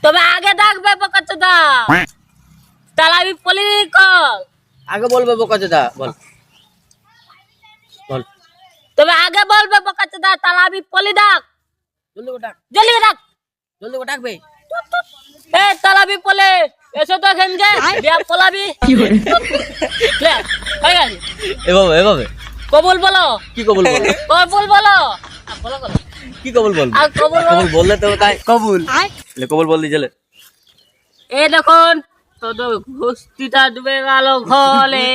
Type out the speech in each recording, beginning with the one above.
তবে আগে ডাকবে বোকাচোদা। তালাবি পলি কল। আগে বলবে বোকাচোদা, বল বল। তবে আগে বলবে বোকাচোদা তালাবি পলি ডাক। জলদি করে ডাক, জলদি করে ডাক। জলদি করে ডাকবে। এ তালাবি পলে এসো তো খেমজে বিয়া পলাবি। লে হয়ে গেছে। এভাবে কবুল বলো। কি কবুল বল? কবুল বলো। বলো বলো। কি কবুল বল? আর কবুল কবুল বললে তো তাই কবুল। কবুল বল দি চলে। এই দেখুন তো ঘুষটিটা ডুবে গেল ঘলে।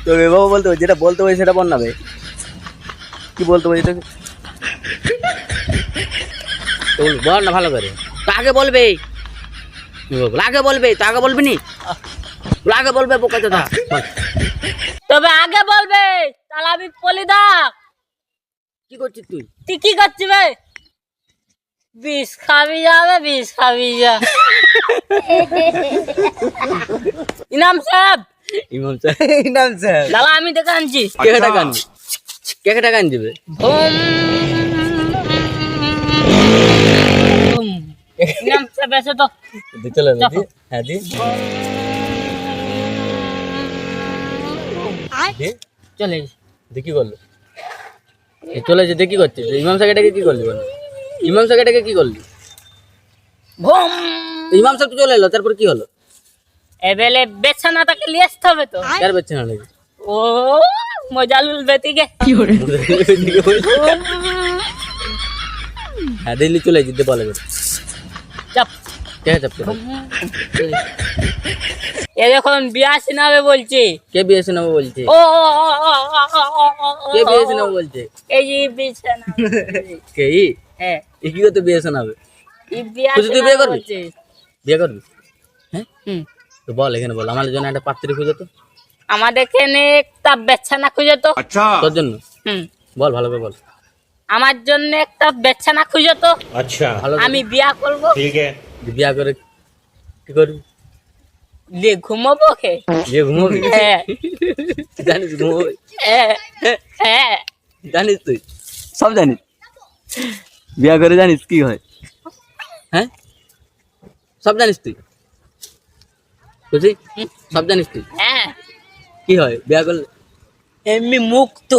তো এভাবে বলতে হবে, যেটা বলতে হবে সেটা বল না ভাই। কি বলতে হবে এটা বল না ভালো করে। তো আগে বলবে, আগে বলবে, তো আগে বলবি নি, আগে বলবে বোকাচোদা। তবে আগে বলবে তালাবি পলি ডাক। কি করছিস তুই? তুই কি করছিস বে? বিষ খাবি যাবে, বিষ খাবি যা। ইনাম সাহেব, ইমাম সাহেব, ইমাম সাহেব। দাদা আমি দেখে আনছি। কে টাকা আনবি? কে টাকা আন দিবে? ইনাম সাহেব এসে তো দি চলে না দি। হ্যাঁ দি। দি চলে দি কি করলো? এ চলে যে দেখি করছিস। ইমাম সাহেবটাকে কি করলি বল? ইমাম সাহেবটাকে কি করলি? ঘুম। ইমাম সাহেব তো চলে এলো, তারপর কি হলো? এবেলে বেছানাটাকে নিয়ে আসতে হবে তো। কার বাচ্চা না নাকি? ও মজালুল বেতিকে। হ্যাঁ দিল্লি চলে যেতে বলে চাপ। কে চাপ করে? এ যখন বিয়া শোনাবে বলছে। কে বিয়ে শোনাবো বলছে? ও কে বিয়ে শোনাবো বলছে? এই যে বিছানা। কে হ্যাঁ ই কি করতে বিয়ে শোনাবে? এই বিয়া তুই বিয়ে শোনাবে করবি? বলছে। বিয়ে করবি? হ্যাঁ হুম। তো বল এখানে বল, আমার জন্য একটা পাত্রী খুঁজে তো। আমাদের এখানে একটা বেছানা খুঁজে তো। তোর জন্য হুম। বল ভালো করে বল। আমার জন্য একটা বেছানা খুঁজে তো। अच्छा ভালো আমি বিয়া করব। ठीक है বিয়া করে কি করবি? দিয়ে ঘুমাবো খে। বিয়ে ঘুমোবি? হ্যাঁ জানিস ঘুমোবি? হ্যাঁ হ্যাঁ। জানিস তুই সব জানিস? বিয়া করে জানিস কি হয়? হ্যাঁ সব জানিস তুই? বুঝলি সব জানিস তুই? হ্যাঁ কি হয় বিয়া করলে? এমনি মুক্ত।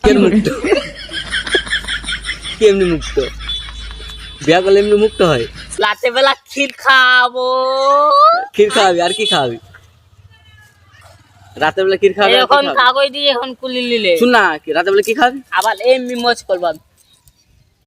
কেন মুক্ত? কেমনি মুক্ত? বিয়া করলে এমনি মুক্ত হয়? রাতে বেলা ক্ষীর খাবো। ক্ষীর খাওয়াবি আর কি খাওয়াবি? রাতের বেলা ক্ষীর খাওয়াবি আর কি এখন খাওয়াবি? কাগজ দিয়ে এখন কুলি নিলে শুন না, কি রাতের বেলা কি খাওয়াবি? আবার এমনি মোজ করবাম।